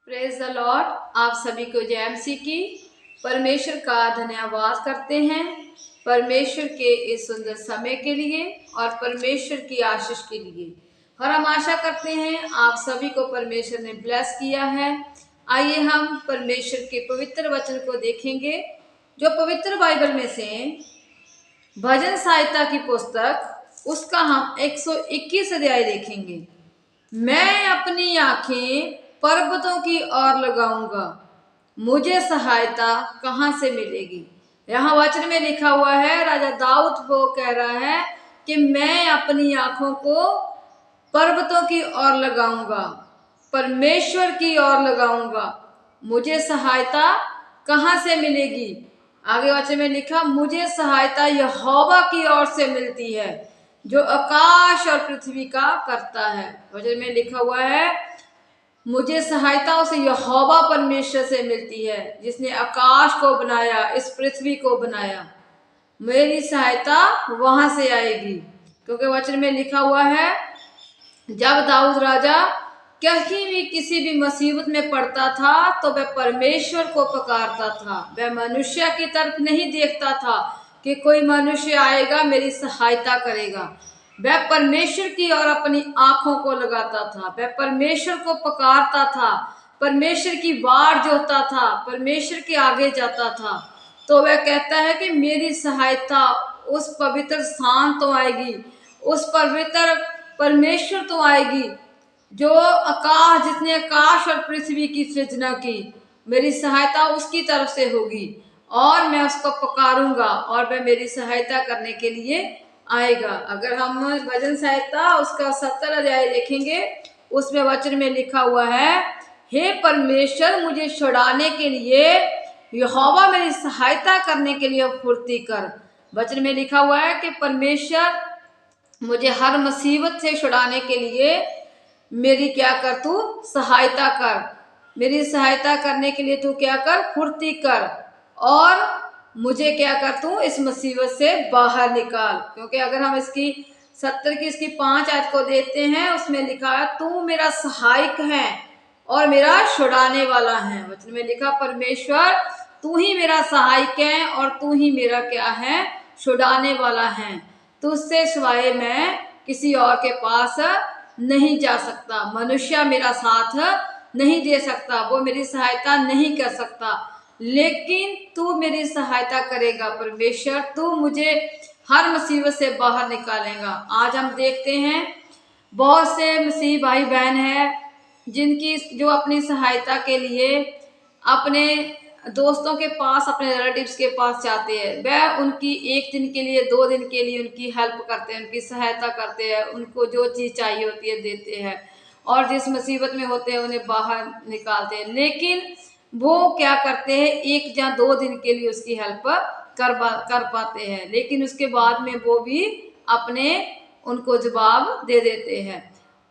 Praise the Lord. आप सभी को जय मसीह की। परमेश्वर का धन्यवाद करते हैं परमेश्वर के इस सुंदर समय के लिए और परमेश्वर की आशीष के लिए। और हम आशा करते हैं आप सभी को परमेश्वर ने ब्लेस किया है। आइए हम परमेश्वर के पवित्र वचन को देखेंगे, जो पवित्र बाइबल में से भजन सहायता की पुस्तक उसका हम 121 अध्याय देखेंगे। मैं अपनी आंखें पर्वतों की ओर लगाऊंगा, मुझे सहायता कहां से मिलेगी। यहाँ वचन में लिखा हुआ है, राजा दाऊद वो कह रहा है कि मैं अपनी आंखों को पर्वतों की ओर लगाऊंगा, परमेश्वर की ओर लगाऊंगा, मुझे सहायता कहां से मिलेगी। आगे वचन में लिखा, मुझे सहायता यहोवा की ओर से मिलती है जो आकाश और पृथ्वी का करता है। वचन में लिखा हुआ है, मुझे सहायता उसे यहोवा परमेश्वर से मिलती है जिसने आकाश को बनाया, इस पृथ्वी को बनाया। मेरी सहायता वहां से आएगी, क्योंकि वचन में लिखा हुआ है, जब दाऊद राजा कहीं भी किसी भी मुसीबत में पड़ता था तो वह परमेश्वर को पुकारता था। वह मनुष्य की तरफ नहीं देखता था कि कोई मनुष्य आएगा मेरी सहायता करेगा। वह परमेश्वर की ओर अपनी आंखों को लगाता था, वह परमेश्वर को पुकारता था, परमेश्वर की वाट जोहता था, परमेश्वर के आगे जाता था। तो वह कहता है कि मेरी सहायता उस पवित्र स्थान तो आएगी, उस पवित्र परमेश्वर तो आएगी जो आकाश, जिसने आकाश और पृथ्वी की सृजना की। मेरी सहायता उसकी तरफ से होगी और मैं उसको पुकारूंगा और वह मेरी सहायता करने के लिए आएगा। अगर हम भजन सहायता उसका 70 अध्याय देखेंगे, उसमें वचन में लिखा हुआ है, हे परमेश्वर मुझे छुड़ाने के लिए, यहोवा मेरी सहायता करने के लिए फुर्ती कर। वचन में लिखा हुआ है कि परमेश्वर मुझे हर मुसीबत से छुड़ाने के लिए मेरी क्या कर, तू सहायता कर। मेरी सहायता करने के लिए तू क्या कर, फुर्ती कर और मुझे क्या कर, तू इस मुसीबत से बाहर निकाल। क्योंकि अगर हम इसकी 70 की इसकी 5 आयत को देखते हैं, उसमें लिखा है, तू मेरा सहायक है और मेरा छुड़ाने वाला है। वचन में लिखा, परमेश्वर तू ही मेरा सहायक है और तू ही मेरा क्या है, छुड़ाने वाला है। तुझसे सिवाय मैं किसी और के पास नहीं जा सकता। मनुष्य मेरा साथ नहीं दे सकता, वो मेरी सहायता नहीं कर सकता, लेकिन तू मेरी सहायता करेगा। परमेश्वर तू मुझे हर मुसीबत से बाहर निकालेगा। आज हम देखते हैं बहुत से मसीह भाई बहन हैं जिनकी जो अपनी सहायता के लिए अपने दोस्तों के पास, अपने रिलेटिव्स के पास जाते हैं। वह उनकी 1 दिन के लिए, 2 दिन के लिए उनकी हेल्प करते हैं, उनकी सहायता करते हैं, उनको जो चीज़ चाहिए होती है देते हैं और जिस मुसीबत में होते हैं उन्हें बाहर निकालते हैं। लेकिन वो क्या करते हैं, 1 या 2 दिन के लिए उसकी हेल्प कर पाते हैं, लेकिन उसके बाद में वो भी अपने उनको जवाब दे देते हैं।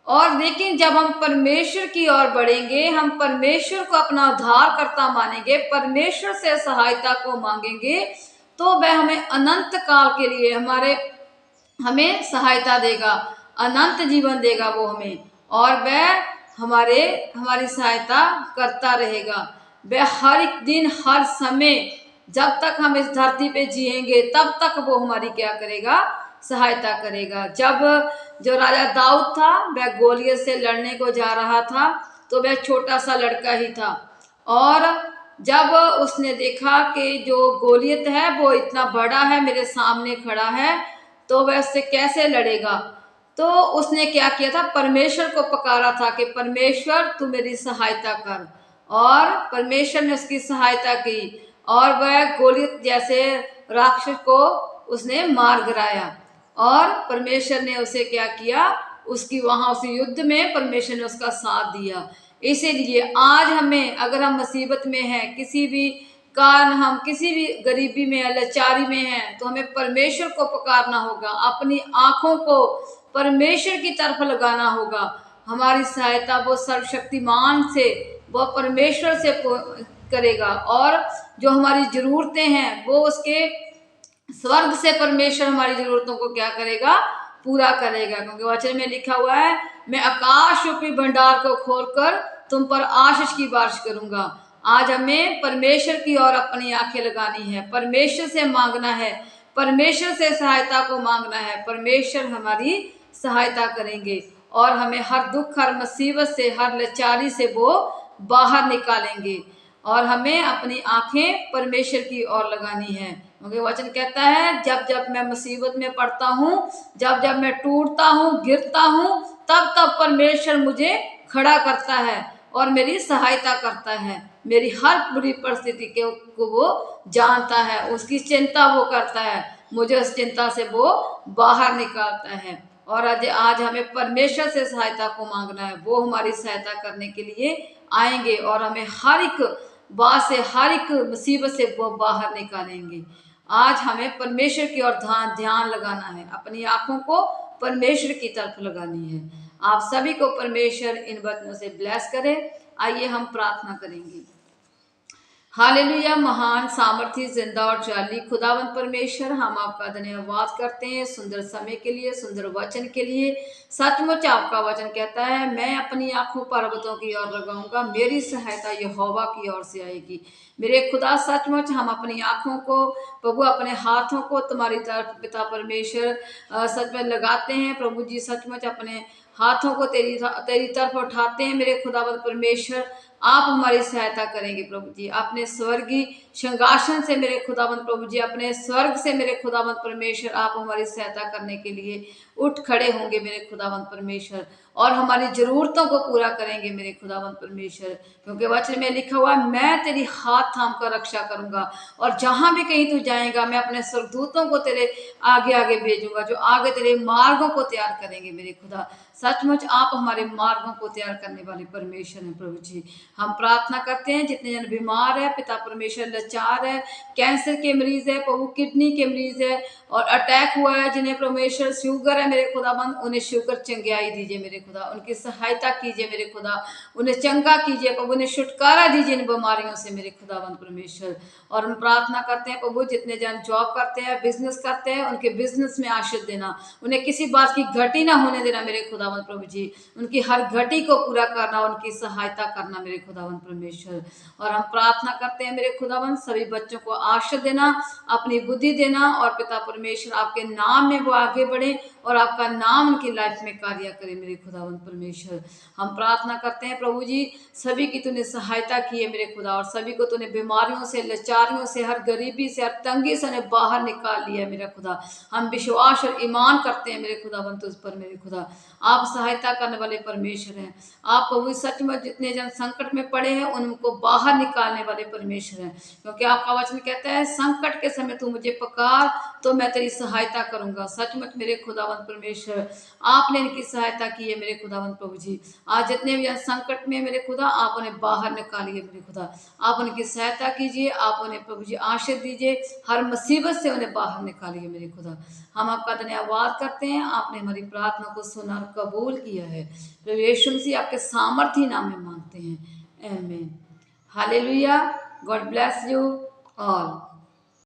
और लेकिन जब हम परमेश्वर की ओर बढ़ेंगे, हम परमेश्वर को अपना उद्धारकर्ता मानेंगे, परमेश्वर से सहायता को मांगेंगे, तो वह हमें अनंत काल के लिए हमें सहायता देगा, अनंत जीवन देगा वो हमें, और वह हमारी सहायता करता रहेगा। वह हर एक दिन, हर समय, जब तक हम इस धरती पे जिएंगे तब तक वो हमारी क्या करेगा, सहायता करेगा। जब जो राजा दाऊद था वह गोलियत से लड़ने को जा रहा था, तो वह छोटा सा लड़का ही था, और जब उसने देखा कि जो गोलियत है वो इतना बड़ा है, मेरे सामने खड़ा है, तो वह उससे कैसे लड़ेगा। तो उसने क्या किया था, परमेश्वर को पुकारा था कि परमेश्वर तू मेरी सहायता कर, और परमेश्वर ने उसकी सहायता की और वह गोलियत जैसे राक्षस को उसने मार गिराया। और परमेश्वर ने उसे क्या किया, उसकी वहां उस युद्ध में परमेश्वर ने उसका साथ दिया। इसीलिए आज हमें, अगर हम मुसीबत में हैं, किसी भी कारण हम किसी भी गरीबी में है, लाचारी में हैं, तो हमें परमेश्वर को पुकारना होगा, अपनी आंखों को परमेश्वर की तरफ लगाना होगा। हमारी सहायता वो सर्वशक्तिमान से, वो परमेश्वर से करेगा, और जो हमारी जरूरतें हैं वो उसके स्वर्ग से परमेश्वर हमारी जरूरतों को क्या करेगा, पूरा करेगा। क्योंकि वचन में लिखा हुआ है, मैं आकाश रूपी भंडार को खोलकर तुम पर आशीष की बारिश करूंगा। आज हमें परमेश्वर की ओर अपनी आंखें लगानी है, परमेश्वर से मांगना है, परमेश्वर से सहायता को मांगना है। परमेश्वर हमारी सहायता करेंगे और हमें हर दुख, हर मुसीबत से, हर लाचारी से वो बाहर निकालेंगे। और हमें अपनी आंखें परमेश्वर की ओर लगानी है, क्योंकि वचन कहता है जब जब मैं मुसीबत में पड़ता हूँ, जब जब मैं टूटता हूँ, गिरता हूँ, तब तब परमेश्वर मुझे खड़ा करता है और मेरी सहायता करता है। मेरी हर बुरी परिस्थिति को वो जानता है, उसकी चिंता वो करता है, मुझे उस चिंता से वो बाहर निकालता है। और आज हमें परमेश्वर से सहायता को मांगना है, वो हमारी सहायता करने के लिए आएंगे और हमें हर एक बात से, हर एक मुसीबत से वो बाहर निकालेंगे। आज हमें परमेश्वर की ओर ध्यान लगाना है, अपनी आंखों को परमेश्वर की तरफ लगानी है। आप सभी को परमेश्वर इन वचनों से ब्लेस करे। आइए हम प्रार्थना करेंगे। हालेलुया। महान, सामर्थी, जिंदा और जाली खुदावंद परमेश्वर, हम आपका धन्यवाद करते हैं सुंदर समय के लिए, सुंदर वचन के लिए। सचमुच आपका वचन कहता है, मैं अपनी आंखों पर्वतों की ओर लगाऊंगा, मेरी सहायता यहोवा की ओर से आएगी। मेरे खुदा, सचमुच हम अपनी आंखों को प्रभु, अपने हाथों को तुम्हारी तरफ पिता परमेश्वर सच में लगाते हैं। प्रभु जी, सचमुच अपने हाथों को तेरी तरफ उठाते हैं। मेरे खुदावंद परमेश्वर, आप हमारी सहायता करेंगे प्रभु जी, अपने स्वर्गीय सिंहासन से मेरे खुदावंद प्रभु जी, अपने स्वर्ग से मेरे खुदावंद परमेश्वर, आप हमारी सहायता करने के लिए उठ खड़े होंगे मेरे खुदावंद परमेश्वर, और हमारी जरूरतों को पूरा करेंगे मेरे खुदावंद परमेश्वर। क्योंकि वचन में लिखा हुआ, मैं तेरी हाथ थाम कर रक्षा करूंगा, और जहां भी कहीं तू जाएगा मैं अपने स्वर्गदूतों को तेरे आगे आगे भेजूंगा, जो आगे तेरे मार्गों को तैयार करेंगे मेरे खुदा। सचमुच आप हमारे मार्गों को तैयार करने वाले परमेश्वर हैं प्रभु जी। हम प्रार्थना करते हैं, जितने जन बीमार है पिता परमेश्वर, लाचार है, कैंसर के मरीज है प्रभु, किडनी के मरीज है, और अटैक हुआ है जिन्हें परमेश्वर, शुगर है मेरे खुदाबंद, उन्हें शुगर चंगाई दीजिए मेरे खुदा, उनकी सहायता कीजिए मेरे खुदा, उन्हें चंगा कीजिए प्रभु, उन्हें छुटकारा दीजिए इन बीमारियों से मेरे खुदाबंद परमेश्वर। और हम प्रार्थना करते हैं प्रभु, जितने जन जॉब करते हैं, बिजनेस करते हैं, उनके बिजनेस में आशीष देना, उन्हें किसी बात की घटी ना होने देना मेरे खुदावंद प्रभु जी, उनकी हर घटी को पूरा करना, उनकी सहायता करना मेरे खुदावंद परमेश्वर। और हम प्रार्थना करते हैं मेरे खुदावंद, सभी बच्चों को आशीष देना, अपनी बुद्धि देना, और पिता परमेश्वर आपके नाम में वो आगे बढ़े और आपका नाम उनकी लाइफ में कार्य करे मेरे खुदावंद परमेश्वर। हम प्रार्थना करते हैं प्रभु जी, सभी की तूने सहायता की है मेरे खुदा, और सभी को तूने बीमारियों से, लाचारियों से, हर गरीबी से, हर तंगी से उन्हें बाहर निकाल लिया है मेरा खुदा। हम विश्वास और ईमान करते हैं मेरे खुदावंद तुझ पर मेरे खुदा, आप सहायता करने वाले परमेश्वर हैं। आप प्रभु सचमुच जितने जन संकट में पड़े हैं उनको बाहर निकालने वाले परमेश्वर हैं, क्योंकि आपका वचन कहता है, संकट के समय तू मुझे पुकार तो मैं तेरी सहायता करूंगा। सचमुच मेरे खुदावंद परमेश्वर, आपने इनकी सहायता की है मेरे खुदावंद प्रभु जी। आज जितने भी संकट में मेरे खुदा, आप उन्हें बाहर निकालिए मेरे खुदा, आप उनकी सहायता कीजिए, आप उन्हें प्रभु जी आशीष दीजिए, हर मुसीबत से उन्हें बाहर निकालिए मेरे खुदा। हम आपका धन्यवाद करते हैं, आपने हमारी प्रार्थना को सुना और कबूल किया है। प्रभु यीशु मसीह आपके सामर्थी नाम में मांगते हैं, आमीन। Hallelujah. God bless you all.